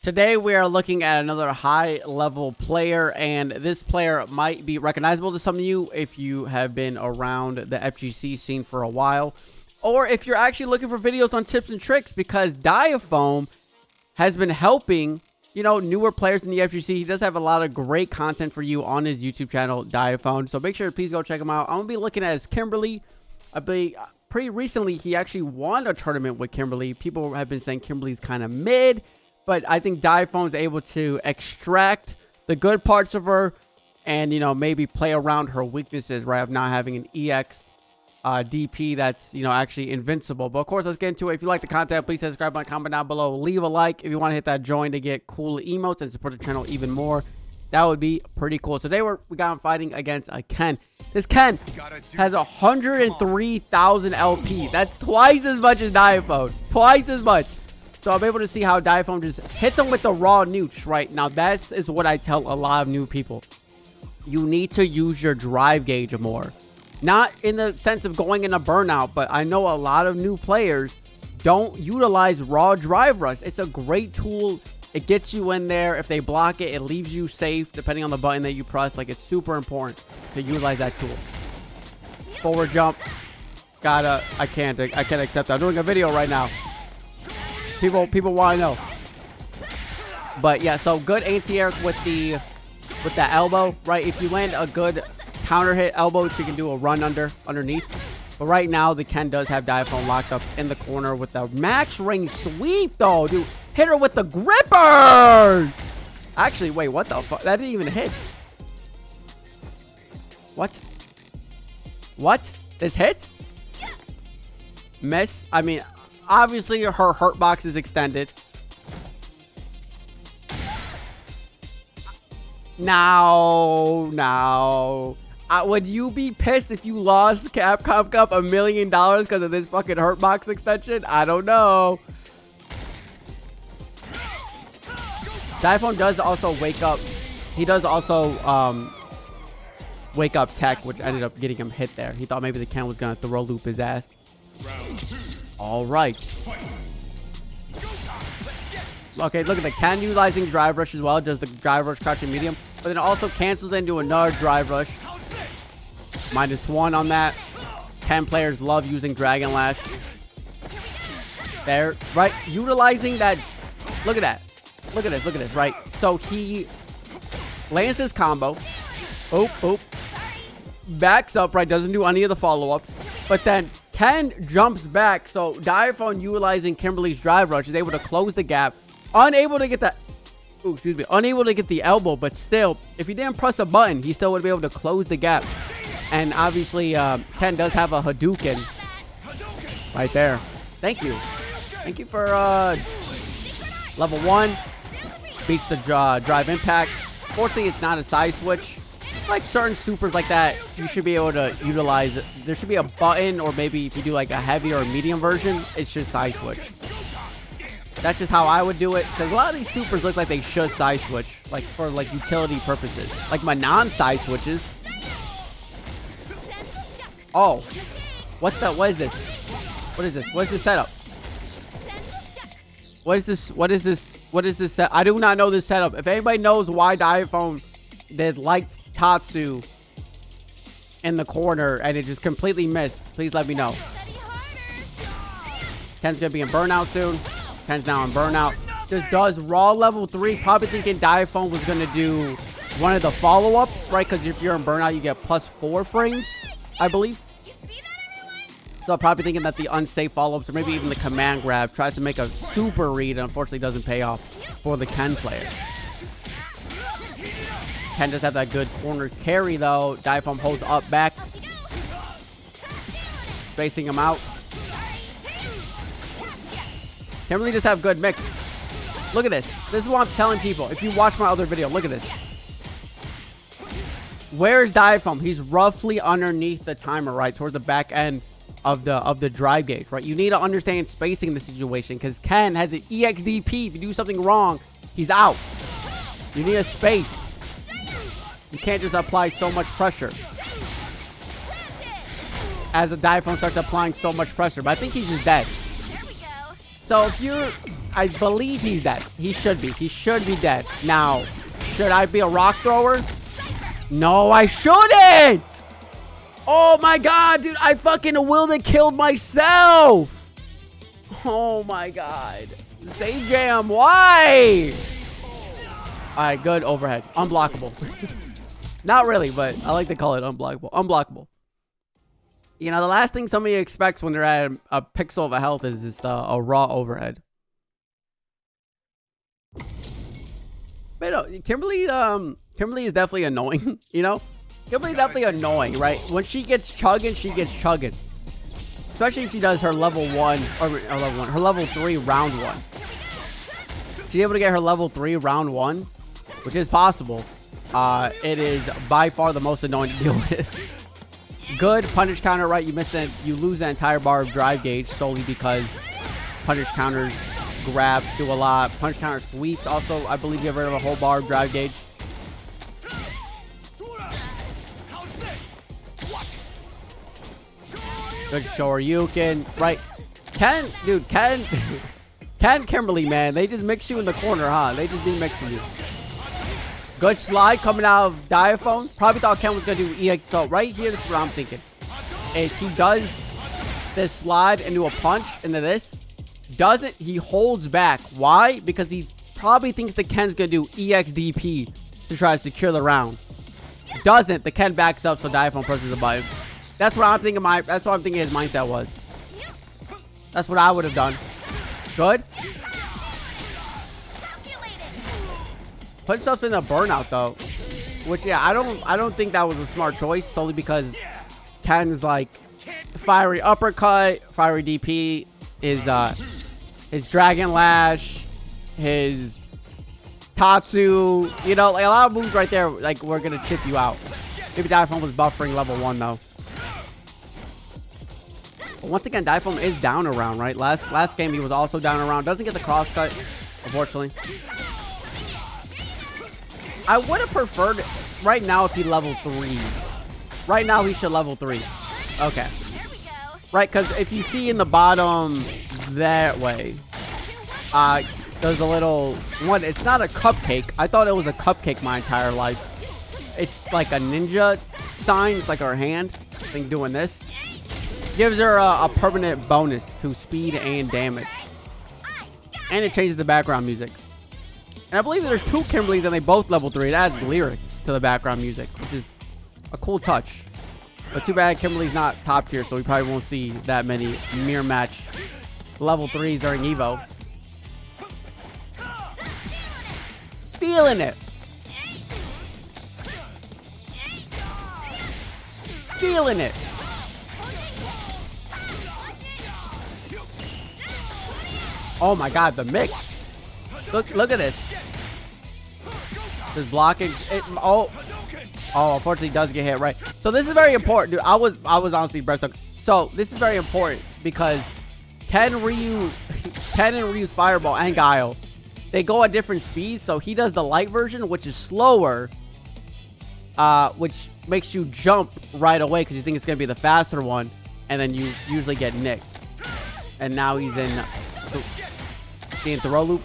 Today we are looking at another high-level player, and this player might be recognizable to some of you if you have been around the FGC scene for a while, or if you're actually looking for videos on tips and tricks, because Diaphone has been helping, you know, newer players in the FGC. He does have a lot of great content for you on his YouTube channel, Diaphone, so make sure to please go check him out. I'm going to be looking at his Kimberly. I believe pretty recently he actually won a tournament with Kimberly. People have been saying Kimberly's kind of mid, but I think Diaphone is able to extract the good parts of her and, you know, maybe play around her weaknesses, right, of not having an EX DP that's, you know, actually invincible. But, of course, let's get into it. If you like the content, please subscribe and comment down below. Leave a like if you want to hit that join to get cool emotes and support the channel even more. That would be pretty cool. So today we got him fighting against a Ken. This Ken has 103,000 LP. That's twice as much as Diaphone. Twice as much. So I'm able to see how Diaphone just hits him with the raw nukes, right? Now, that is what I tell a lot of new people. You need to use your drive gauge more. Not in the sense of going in a burnout, but I know a lot of new players don't utilize raw drive rush. It's a great tool. It gets you in there. If they block it, it leaves you safe depending on the button that you press. Like, it's super important to utilize that tool. Forward jump. I can't accept that. I'm doing a video right now. People want to know. But yeah, so good anti-air with the elbow, right? If you land a good counter hit elbow, you can do a run underneath. But right now, the Ken does have Diaphone locked up in the corner with the max range sweep, though, dude. Hit her with the grippers. Actually, wait, what the fuck? That didn't even hit. What? This hit? Miss? I mean, obviously, her hurt box is extended. Now. Would you be pissed if you lost Capcom Cup $1 million because of this fucking hurt box extension? I don't know. Diaphone does also wake up. He does also wake up tech, which ended up getting him hit there. He thought maybe the Ken was going to throw loop his ass. All right. Okay, look at the Ken utilizing drive rush as well. Does the drive rush crouching medium, but then also cancels into another drive rush. -1 on that. Ken players love using Dragon Lash. There, right? Utilizing that. Look at that. Look at this, right? So he lands his combo. Oop. Backs up, right? Doesn't do any of the follow-ups. But then Ken jumps back. So Diaphone utilizing Kimberly's drive rush is able to close the gap. Unable to get that. Ooh, excuse me. Unable to get the elbow, but still, if he didn't press a button, he still would be able to close the gap. And obviously, Ken does have a Hadouken right there. Thank you. Thank you for level 1. Beats the drive impact. Fortunately, it's not a side switch. Like certain supers like that, you should be able to utilize it. There should be a button, or maybe if you do like a heavy or a medium version, it's just side switch. That's just how I would do it, because a lot of these supers look like they should side switch, like for like utility purposes, like my non-side switches. Oh, what is this? What is this setup? What is this set? I do not know this setup. If anybody knows why Diaphone did liked Tatsu in the corner and it just completely missed, please let me know. Ken's gonna be in burnout soon. Ken's now in burnout. Just does raw level 3. Probably thinking Diaphone was gonna do one of the follow-ups, right? Because if you're in burnout, you get +4 frames, I believe. So probably thinking that the unsafe follow-ups, or maybe even the command grab, tries to make a super read and unfortunately doesn't pay off for the Ken player. Ken does have that good corner carry, though. Diaphone holds up back. Spacing him out. Kimberly just have good mix. Look at this. This is what I'm telling people. If you watch my other video, look at this. Where's Diaphone? He's roughly underneath the timer, right? Towards the back end of the drive gauge, right? You need to understand spacing in the situation, because Ken has an EXDP. If you do something wrong, he's out. You need a space. You can't just apply so much pressure. As the Diaphone starts applying so much pressure, but I think he's just dead. So if you're I believe he's dead. He should be. He should be dead. Now, should I be a rock thrower? No, I shouldn't! Oh my god, dude. I fucking willed and killed myself. Oh my god. Say jam. Why? Alright, good overhead. Unblockable. Not really, but I like to call it unblockable. Unblockable. You know, the last thing somebody expects when they're at a pixel of a health is just a raw overhead. But no, Kimberly is definitely annoying, you know? Kimberly's definitely annoying, right? When she gets chugging, she gets chugging. Especially if she does her level 1, or her level 3 round 1. She's able to get her level 3 round 1, which is possible. It is by far the most annoying to deal with. Good punish counter, right? You lose the entire bar of drive gauge solely because punish counters grab do a lot. Punch counter sweeps also, I believe, you get rid of a whole bar of drive gauge. Good Shoryuken, right? Ken Kimberly, man, they just mix you in the corner, huh? They just be mixing you. Good slide coming out of Diaphone. Probably thought Ken was gonna do EX. So right here, this is what I'm thinking. Is he does this slide into a punch into this. Doesn't, he holds back. Why? Because he probably thinks the Ken's gonna do EXDP to try to secure the round. Doesn't, the Ken backs up, so Diaphone presses the button. That's what I'm thinking that's what I'm thinking his mindset was. That's what I would have done. Good. Put himself in a burnout though. Which, yeah, I don't think that was a smart choice, solely because Ken's like fiery uppercut, fiery DP, his Dragon Lash, his Tatsu, you know, like a lot of moves right there, like, we're gonna chip you out. Maybe Diaphone was buffering level 1 though. But once again, Diaphone is down around, right? Last game he was also down around. Doesn't get the cross cut, unfortunately. I would have preferred right now if he level 3s. Right now he should level 3. Okay. Right, because if you see in the bottom that way, there's a little one. It's not a cupcake. I thought it was a cupcake my entire life. It's like a ninja sign. It's like her hand. I think doing this gives her a permanent bonus to speed and damage. And it changes the background music. And I believe there's 2 Kimberlys and they both level 3. It adds lyrics to the background music, which is a cool touch. But too bad Kimberly's not top tier, so we probably won't see that many mirror match level 3s during Evo. Feeling it. Feeling it. Oh my god, the mix. Look at this. Just blocking it. Oh, unfortunately he does get hit, right? So this is very important, dude. I was honestly breathtaking. So this is very important because Ken and Ryu's Fireball and Guile, they go at different speeds. So he does the light version, which is slower, which makes you jump right away because you think it's gonna be the faster one, and then you usually get nicked. And now he's in throw loop.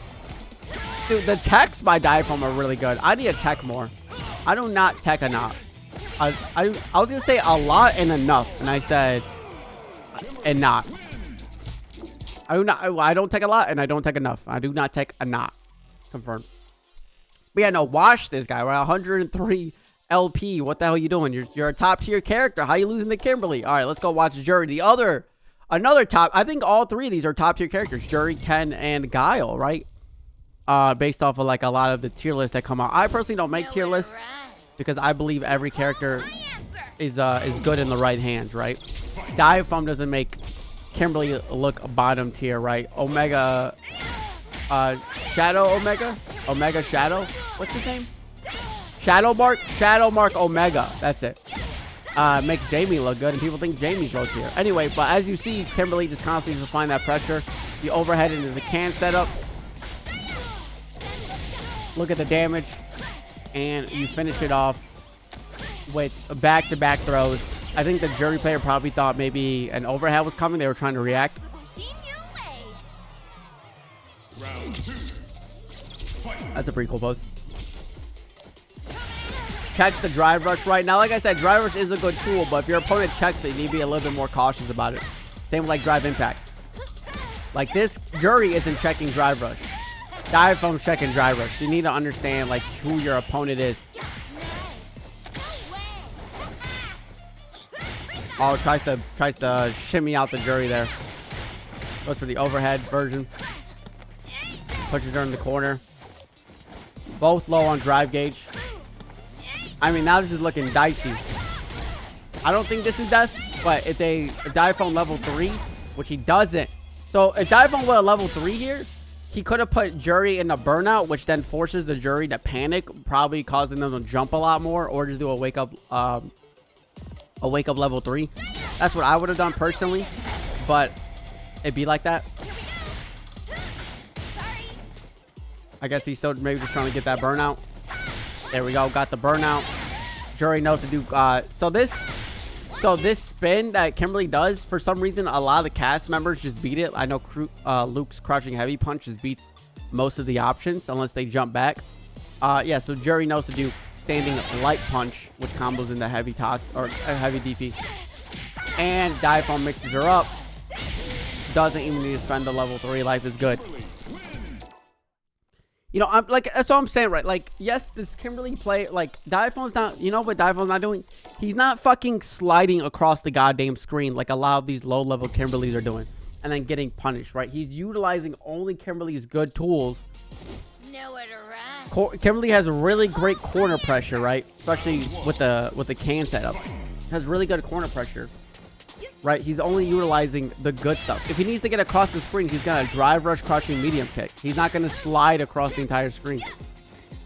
Dude, the techs by Diaphone are really good. I need to tech more. I do not tech enough. I was gonna say a lot and enough, and I said and not. I don't tech a lot and I don't tech enough. I do not tech enough. Confirmed. But yeah, no, watch this guy. We're at 103 LP. What the hell are you doing? You're a top tier character. How you losing to Kimberly? All right, let's go watch Jury. Another top. I think all 3 of these are top tier characters. Jury, Ken, and Guile, right? Based off of like a lot of the tier lists that come out. I personally don't make tier lists because I believe every character is good in the right hands, right? Diaphone doesn't make Kimberly look bottom tier, right? Omega, Shadow Omega Shadow. What's his name? Shadow Mark Omega. That's it. Makes Jamie look good, and people think Jamie's low tier. Anyway, but as you see, Kimberly just constantly applying that pressure. The overhead into the can setup. Look at the damage, and you finish it off with back-to-back throws. I think the Jury player probably thought maybe an overhead was coming. They were trying to react. That's a pretty cool pose. Checks the drive rush right now. Like I said, drive rush is a good tool, but if your opponent checks it, you need to be a little bit more cautious about it. Same with like drive impact. Like this jury isn't checking drive rush. Diaphone's checking drive rush. So you need to understand like who your opponent is. Oh, tries to shimmy out the jury there. Goes for the overhead version. Pushes her in the corner. Both low on drive gauge. I mean, now this is looking dicey. I don't think this is death, but if Diaphone level 3s, which he doesn't. So if Diaphone were a level 3 here, he could have put jury in a burnout, which then forces the jury to panic, probably causing them to jump a lot more, or just do a wake up level 3. That's what I would have done personally, but it'd be like that. I guess he's still maybe just trying to get that burnout. There we go. Got the burnout. Jury knows to do. So this spin that Kimberly does, for some reason, a lot of the cast members just beat it. I know Luke's crushing heavy punch just beats most of the options unless they jump back. Yeah. So Jury knows to do standing light punch, which combos into heavy tots or heavy DP. And Diaphone mixes her up. Doesn't even need to spend the level 3. Life is good. You know, I'm like, that's all I'm saying, right? Like, yes, this Kimberly play, like, Diaphone's not, you know what Diaphone's not doing? He's not fucking sliding across the goddamn screen like a lot of these low-level Kimberlys are doing and then getting punished, right? He's utilizing only Kimberly's good tools. Nowhere to run. Kimberly has a really great corner pressure, right? Especially with the can setup. Has really good corner pressure. Right, he's only utilizing the good stuff. If he needs to get across the screen, he's gonna drive rush crouching medium kick. He's not gonna slide across the entire screen.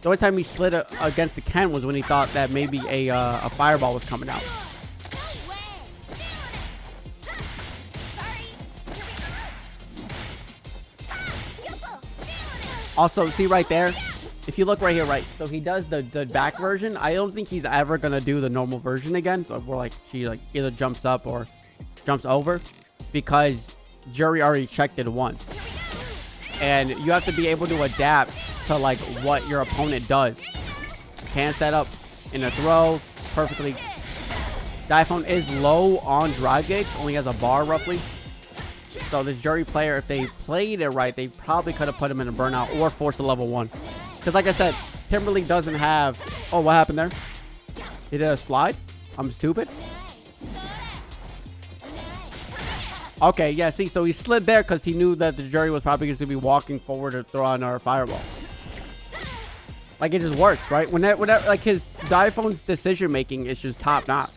The only time he slid against the Ken was when he thought that maybe a fireball was coming out. Also, see right there, if you look right here, right, so he does the back version. I don't think he's ever gonna do the normal version again. So where like she like either jumps up or jumps over, because jury already checked it once, and you have to be able to adapt to like what your opponent does. Can set up in a throw perfectly. Diaphone is low on drive gauge, only has a bar roughly. So this jury player, if they played it right, they probably could have put him in a burnout or forced a level 1. Because like I said, Kimberly doesn't have. Oh, what happened there? He did a slide? I'm stupid. Okay, yeah, see, so he slid there because he knew that the jury was probably going to be walking forward to throw on our fireball. Like, it just works, right? Whenever like, his Diaphone's decision-making is just top-notch.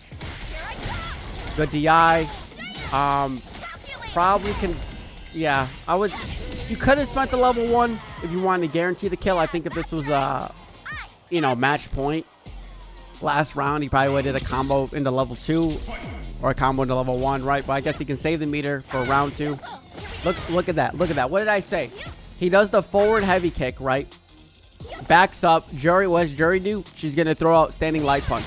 Good DI. Probably can... Yeah, you could have spent the level 1 if you wanted to guarantee the kill. I think if this was, you know, match point, last round, he probably would have did a combo into level 2. Or a combo into level 1, right? But I guess he can save the meter for round 2. Look at that. Look at that. What did I say? He does the forward heavy kick, right? Backs up. Jury, what does Jury do? She's going to throw out standing light punch.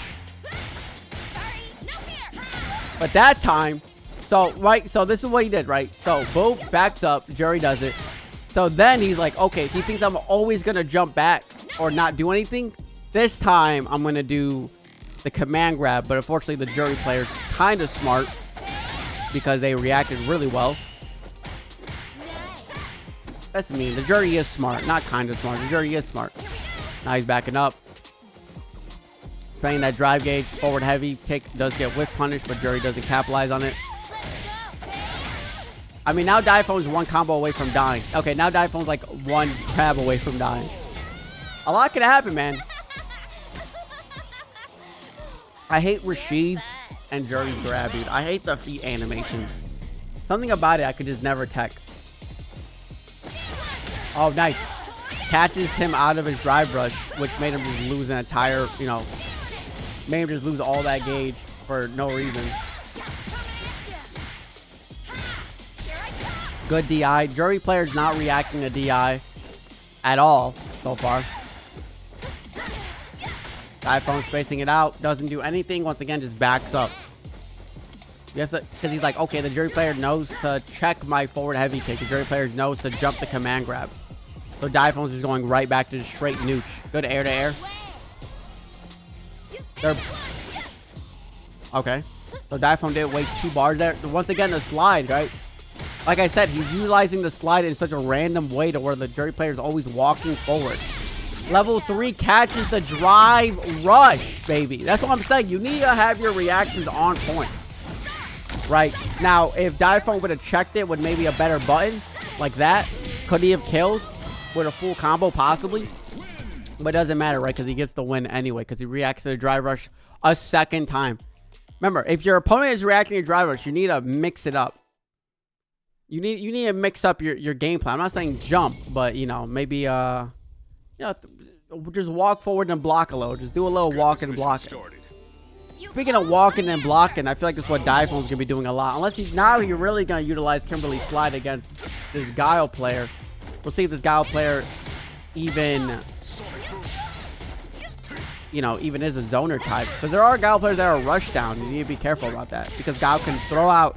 But that time, so this is what he did, right? So, boom, backs up. Jury does it. So then he's like, okay, he thinks I'm always going to jump back or not do anything. This time, I'm going to do the command grab, but unfortunately the jury player's kind of smart because they reacted really well. That's mean. The jury is smart, not kind of smart. The jury is smart. Now he's backing up, playing that drive gauge forward heavy kick. Does get whiff punished, but jury doesn't capitalize on it. I mean, now Diaphone's one combo away from dying. Okay, now Diaphone's like one grab away from dying. A lot could happen, man. I hate Rashid's and Jury's grab, dude. I hate the feet animation. Something about it I could just never tech. Oh, nice. Catches him out of his drive rush, which made him just lose an entire, you know, made him just lose all that gauge for no reason. Good DI. Jury player's not reacting to DI at all so far. Diaphone spacing it out. Doesn't do anything. Once again, just backs up. Because he's like, okay, the jury player knows to check my forward heavy kick. The jury player knows to jump the command grab. So Diaphone's just going right back to the straight nooch. Good air to air. Okay. So Diaphone did waste 2 bars there. Once again, the slide, right? Like I said, he's utilizing the slide in such a random way to where the Jury player is always walking forward. Level 3 catches the drive rush, baby. That's what I'm saying. You need to have your reactions on point. Right? Now, if Diaphone would have checked it with maybe a better button, like that, could he have killed with a full combo? Possibly. But it doesn't matter, right? Because he gets the win anyway, because he reacts to the drive rush a second time. Remember, if your opponent is reacting to drive rush, you need to mix it up. You need to mix up your game plan. I'm not saying jump, but you know, maybe just walk forward and block a little. Just do a little walking and blocking. Speaking of walking and blocking, I feel like that's what Diaphone's gonna be doing a lot. Unless he's really gonna utilize Kimberly's slide against this Guile player. We'll see if this Guile player even is a zoner type. Because there are Guile players that are rush down. You need to be careful about that. Because Guile can throw out,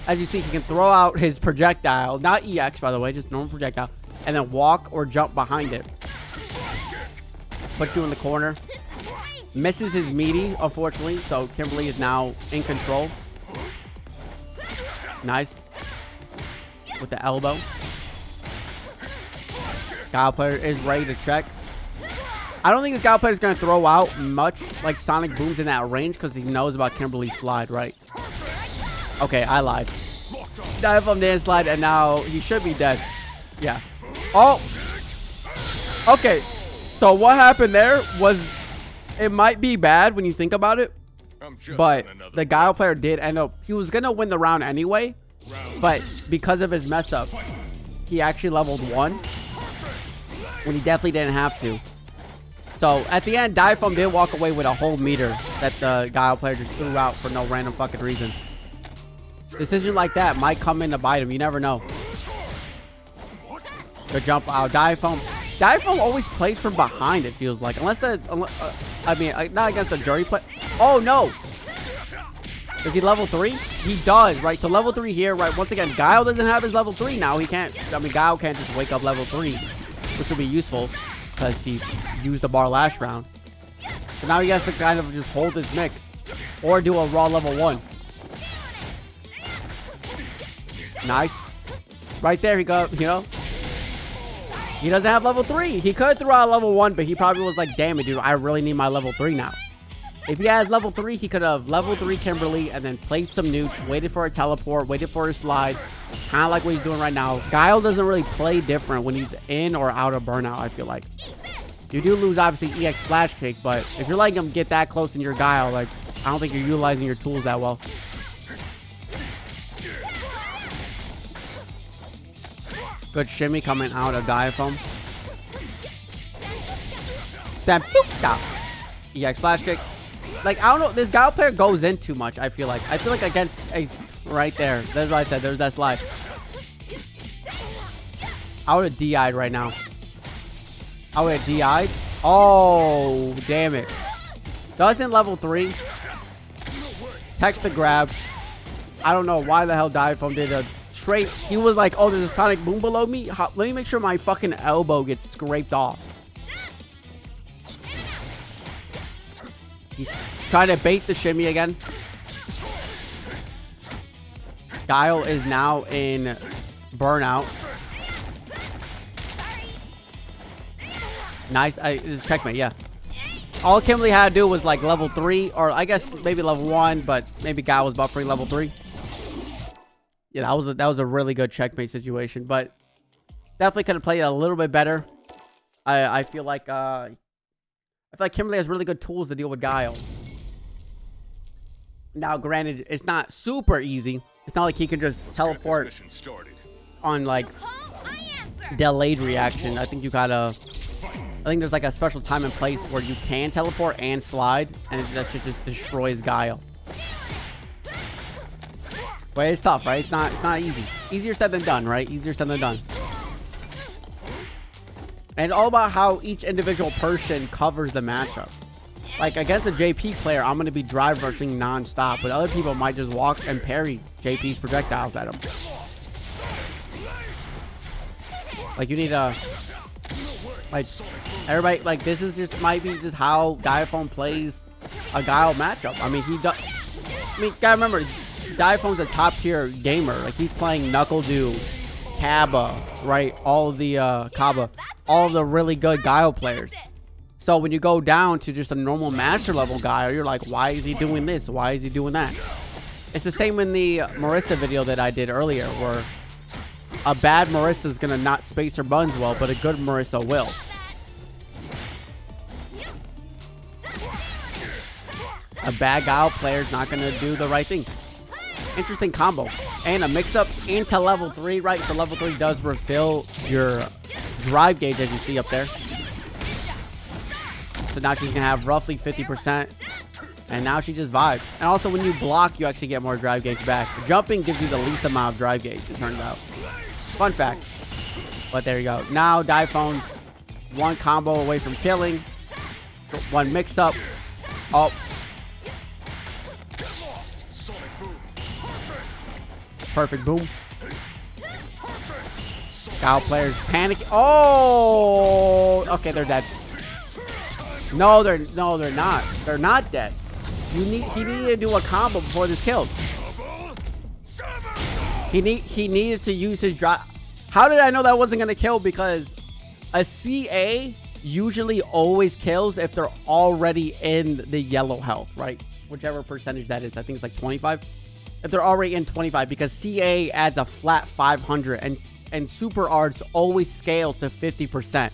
as you see, he can throw out his projectile. Not EX, by the way, just normal projectile. And then walk or jump behind it. Put you in the corner. Misses his meaty, unfortunately. So Kimberly is now in control. Nice. With the elbow. Guile player is ready to check. I don't think this Guile player is going to throw out much like Sonic Booms in that range because he knows about Kimberly's slide, right? Okay, I lied. Diaphone didn't slide, and now he should be dead. Yeah. Oh! Okay. So what happened there was, it might be bad when you think about it, but the Guile player did end up, he was going to win the round anyway, but because of his mess up, he actually leveled 1 when he definitely didn't have to. So, at the end, Diaphone did walk away with a whole meter that the Guile player just threw out for no random fucking reason. Decision like that might come in to bite him. You never know. Good jump out. Diaphone always plays from behind, it feels like. Not against the Jury play. Oh, no. Does he level 3? He does, right? So, level 3 here, right? Once again, Guile doesn't have his level 3 now. He can't, Guile can't just wake up level 3, which will be useful. Because he used the bar last round. So now he has to kind of just hold his mix. Or do a raw level 1. Nice. Right there he goes, you know. He doesn't have level 3. He could throw out level 1, but he probably was like, damn it, dude, I really need my level 3 now. If he has level 3, he could have level 3 Kimberly and then played some nukes, waited for a teleport, waited for a slide. Kind of like what he's doing right now. Guile doesn't really play different when he's in or out of burnout, I feel like. You do lose, obviously, EX Splash Kick, but if you're letting him get that close in your Guile, like, I don't think you're utilizing your tools that well. Good shimmy coming out of Diaphone. Sampuka. EX Splash Kick. Like, I don't know. This Guile player goes in too much, I feel like. I feel like against a... Right there. That's what I said. There's that slide. I would have DI'd right now. I would have DI'd. Oh, damn it. Doesn't level 3. Text the grab. I don't know why the hell Diaphone did a straight... He was like, oh, there's a Sonic Boom below me. Let me make sure my fucking elbow gets scraped off. He's trying to bait the shimmy again. Guile is now in burnout. Nice. This is checkmate, yeah. All Kimberly had to do was like level 3, or I guess maybe level 1, but maybe Guile was buffering level 3. Yeah, that was a really good checkmate situation, but definitely could have played a little bit better. I feel like Kimberly has really good tools to deal with Guile. Now, granted, it's not super easy. It's not like he can just teleport on like delayed reaction. I think there's like a special time and place where you can teleport and slide, and that shit just destroys Guile. But it's tough, right? It's not easy. Easier said than done, right? Easier said than done. And it's all about how each individual person covers the matchup. Like, against a JP player, I'm going to be drive rushing non-stop, but other people might just walk and parry JP's projectiles at him. Like, you need to Like, everybody, like, this is just, might be just how Diaphone plays a Guile matchup. I mean, he does, I mean, gotta remember, Diaphone's a top tier gamer. Like, he's playing Knuckle Dew, Kaba, right? All of the, Kaba, all of the really good Guile players. So when you go down to just a normal master level Guile, you're like, why is he doing this? Why is he doing that? It's the same in the Marissa video that I did earlier, where a bad Marissa is going to not space her buns well, but a good Marissa will. A bad Guile player is not going to do the right thing. Interesting combo. And a mix-up into level 3, right? So level 3 does refill your drive gauge, as you see up there. So now she's going to have roughly 50%. And now she just vibes. And also, when you block, you actually get more drive gauge back. Jumping gives you the least amount of drive gauge, it turns out. Fun fact. But there you go. Now, Diaphone, one combo away from killing. One mix-up. Oh. Perfect boom. Guile players panic. Oh! Okay, they're dead. No, they're not. They're not dead. He needed to do a combo before this killed. He needed to use his drop. How did I know that wasn't gonna kill? Because a CA usually always kills if they're already in the yellow health, right? Whichever percentage that is. I think it's like 25. If they're already in 25, because CA adds a flat 500 and super arts always scale to 50%.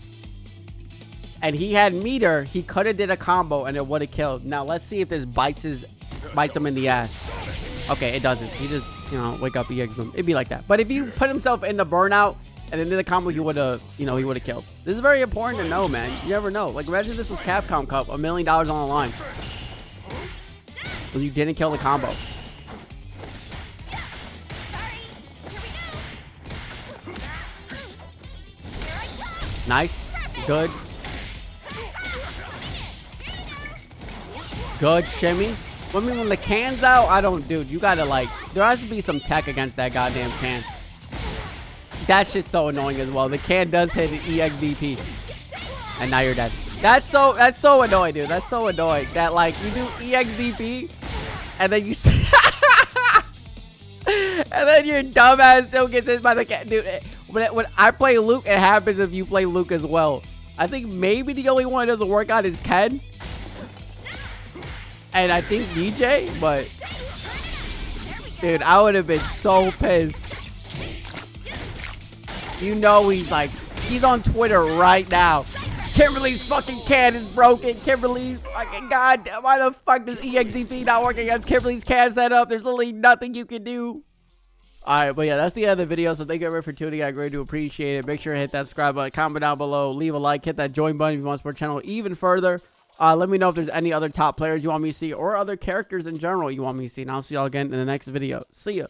And he had meter, he could have did a combo and it would have killed. Now let's see if this bites him in the ass. Okay, it doesn't. He just, you know, wake up, EX boom. It'd be like that. But if you put himself in the burnout and then did the combo, he would have, you know, he would have killed. This is very important to know, man. You never know. Like, imagine this was Capcom Cup, $1 million on the line. And you didn't kill the combo. Nice. Good. Good shimmy. I mean, when the can's out, I don't, dude, you gotta, like, there has to be some tech against that goddamn can. That shit's so annoying as well. The can does hit an EXDP. And now you're dead. That's so annoying, dude. That's so annoying. That, like, you do EXDP, and then you and then your dumbass still gets hit by the can. Dude, when I play Luke, it happens if you play Luke as well. I think maybe the only one that doesn't work out is Ken. And I think DJ, but dude, I would have been so pissed. You know, he's on Twitter right now. Kimberly's fucking can is broken. Kimberly's fucking goddamn, why the fuck does EXDP not work against Kimberly's can setup? There's literally nothing you can do. Alright, but yeah, that's the end of the video. So thank you everyone for tuning in. I greatly do appreciate it. Make sure to hit that subscribe button, comment down below, leave a like, hit that join button if you want to support the channel even further. Let me know if there's any other top players you want me to see or other characters in general you want me to see. And I'll see y'all again in the next video. See ya.